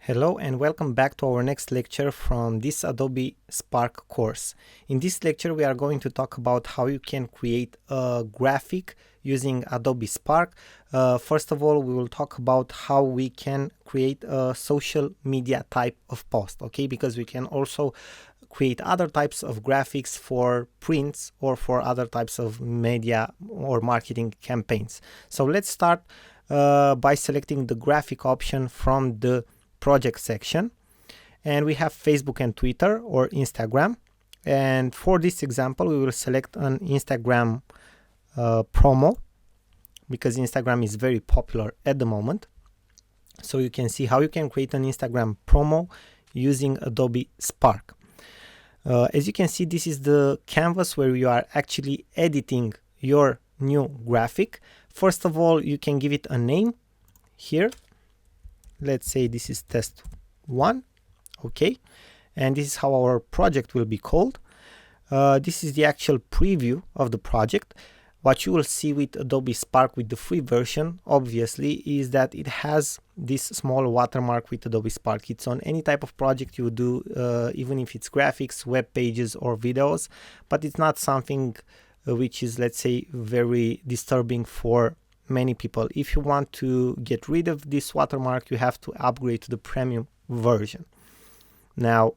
Hello and welcome back to our next lecture from this Adobe Spark course. In this lecture we are going to talk about how you can create a graphic using Adobe Spark. First of all, we will talk about how we can create a social media type of post, okay? Because we can also create other types of graphics for prints or for other types of media or marketing campaigns. So let's start by selecting the graphic option from the project section, and we have Facebook and Twitter or Instagram, and for this example we will select an Instagram promo because Instagram is very popular at the moment. So you can see how you can create an Instagram promo using Adobe Spark. As you can see, this is the canvas where you are actually editing your new graphic. First of all, you can give it a name here. Let's say this is test 1, okay, and this is how our project will be called. This is the actual preview of the project. What you will see with Adobe Spark with the free version, obviously, is that it has this small watermark with Adobe Spark. It's on any type of project you do, even if it's graphics, web pages, or videos, but it's not something which is, let's say, very disturbing for many people. If you want to get rid of this watermark, you have to upgrade to the premium version. Now,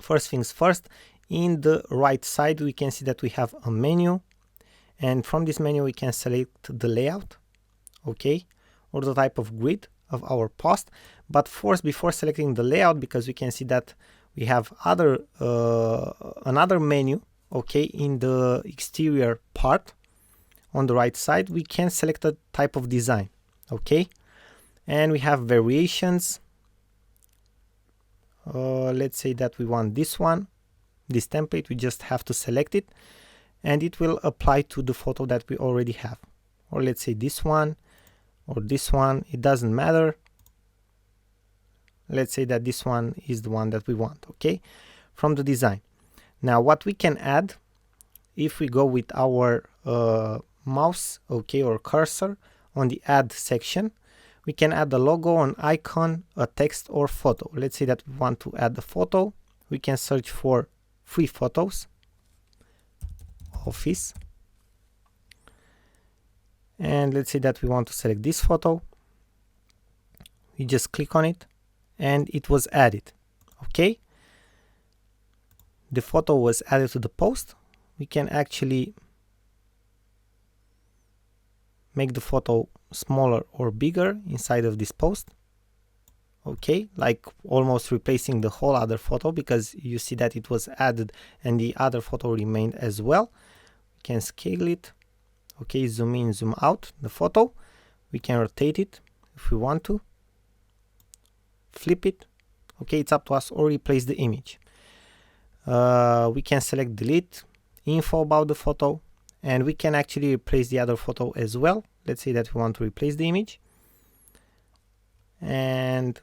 first things first, in the right side we can see that we have a menu, and from this menu we can select the layout, okay, or the type of grid of our post. But first, before selecting the layout, because we can see that we have another menu, okay, in the exterior part on the right side, we can select a type of design, okay, and we have variations. Let's say that we want this one, this template. We just have to select it and it will apply to the photo that we already have, or let's say this one or this one, it doesn't matter. Let's say that this one is the one that we want, okay, from the design. Now what we can add, if we go with our mouse, okay, or cursor on the add section, we can add a logo, an icon, a text, or photo. Let's say that we want to add a photo. We can search for free photos, office, and let's say that we want to select this photo. We just click on it and it was added, okay. The photo was added to the post. We can actually make the photo smaller or bigger inside of this post, okay, like almost replacing the whole other photo, because you see that it was added and the other photo remained as well. We can scale it, okay, zoom in, zoom out the photo. We can rotate it if we want to, flip it, okay, it's up to us, or replace the image. We can select delete, info about the photo, and we can actually replace the other photo as well. Let's say that we want to replace the image, and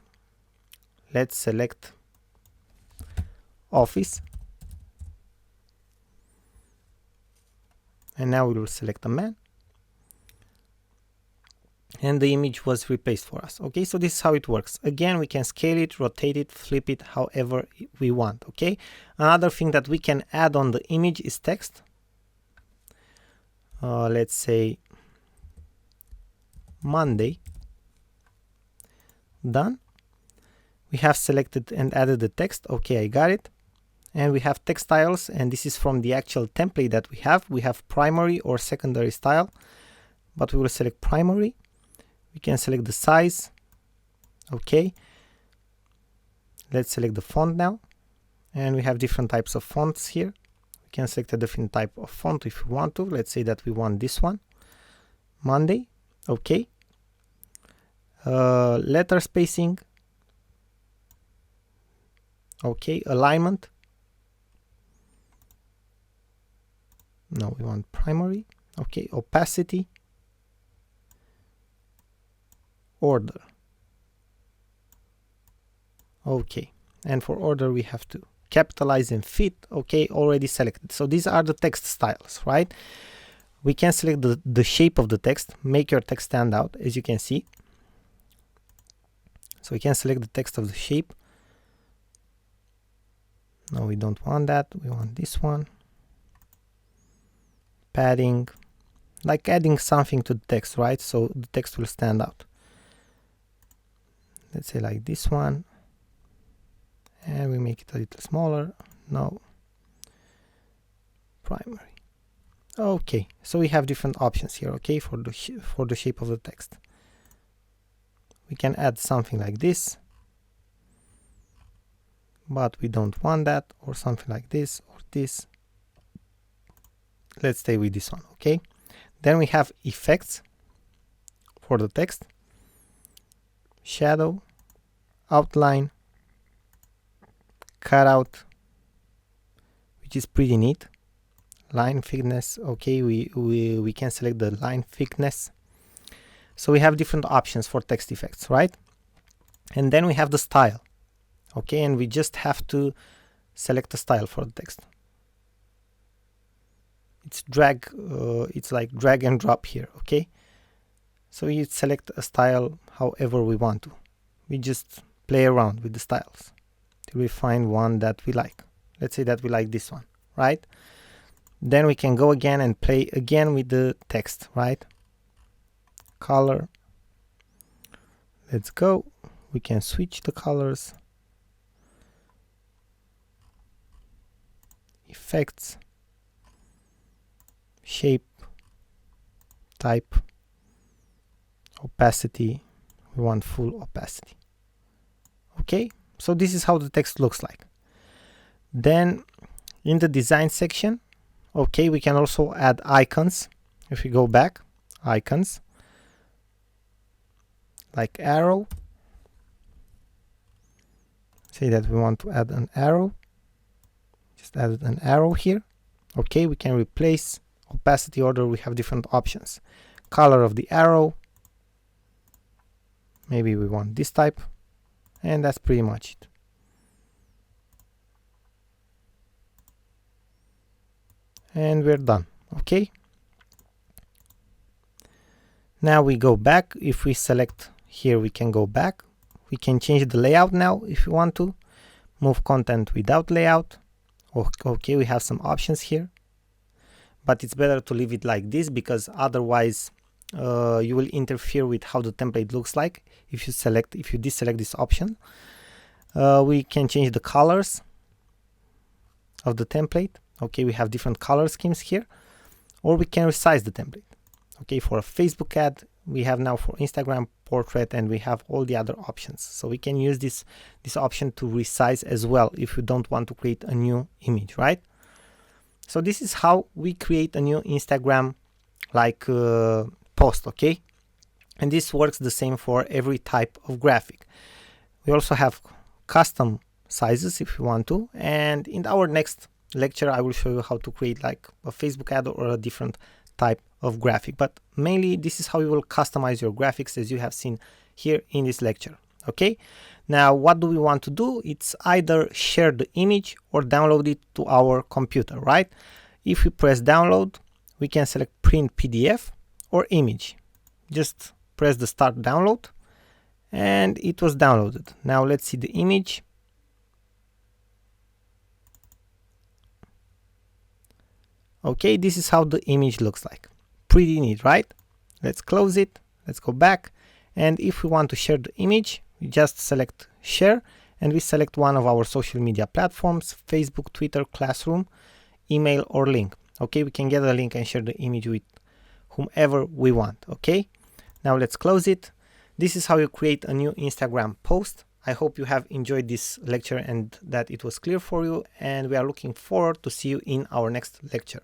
let's select office, and now we will select a man, and the image was replaced for us, okay. So this is how it works. Again, we can scale it, rotate it, flip it, however we want, okay. Another thing that we can add on the image is text. Let's say Monday, done. We have selected and added the text, okay, I got it. And we have text styles, and this is from the actual template that we have. We have primary or secondary style, but we will select primary. We can select the size, okay. Let's select the font now, and we have different types of fonts here. We can select a different type of font if we want to. Let's say that we want this one, Monday, okay. Letter spacing, okay. Alignment, no, we want primary, okay. Opacity, order, okay. And for order we have to capitalize and fit, okay, already selected. So these are the text styles, right? We can select the shape of the text, make your text stand out, as you can see. So we can select the text of the shape. No, we don't want that. We want this one. Padding, like adding something to the text, right? So the text will stand out. Let's say like this one. And we make it a little smaller. No. Primary. Okay, so we have different options here, okay, for the shape of the text. We can add something like this, but we don't want that, or something like this, or this. Let's stay with this one, okay? Then we have effects for the text, shadow, outline, cutout, which is pretty neat. Line thickness, okay, we can select the line thickness. So we have different options for text effects, right? And then we have the style, okay, and we just have to select a style for the text. It's like drag and drop here, okay? So we select a style however we want to. We just play around with the styles till we find one that we like. Let's say that we like this one, right? Then we can go again and play again with the text, right? Color. Let's go. We can switch the colors. Effects. Shape. Type. Opacity. We want full opacity. Okay, so this is how the text looks like. Then in the design section, okay, we can also add icons. If we go back, icons, like arrow. Say that we want to add an arrow. Just add an arrow here. Okay, we can replace opacity order. We have different options. Color of the arrow. Maybe we want this type. And that's pretty much it. And we're done. Okay, now we go back. If we select here, we can go back. We can change the layout now if you want to. Move content without layout. Okay, we have some options here, but it's better to leave it like this, because otherwise you will interfere with how the template looks like if you deselect this option. We can change the colors of the template. Okay, we have different color schemes here, or we can resize the template. Okay, for a Facebook ad, we have now for Instagram portrait, and we have all the other options. So we can use this option to resize as well if you don't want to create a new image, right? So this is how we create a new Instagram like post, okay? And this works the same for every type of graphic. We also have custom sizes if you want to, and in our next lecture I will show you how to create like a Facebook ad or a different type of graphic, but mainly this is how you will customize your graphics, as you have seen here in this lecture. Okay, now what do we want to do? It's either share the image or download it to our computer, right? If we press download, we can select print PDF or image. Just press the start download and it was downloaded. Now let's see the image. Okay, this is how the image looks like. Pretty neat, right? Let's close it. Let's go back. And if we want to share the image, we just select share and we select one of our social media platforms: Facebook, Twitter, Classroom, email, or link. Okay, we can get a link and share the image with whomever we want. Okay, now let's close it. This is how you create a new Instagram post. I hope you have enjoyed this lecture and that it was clear for you, and we are looking forward to see you in our next lecture.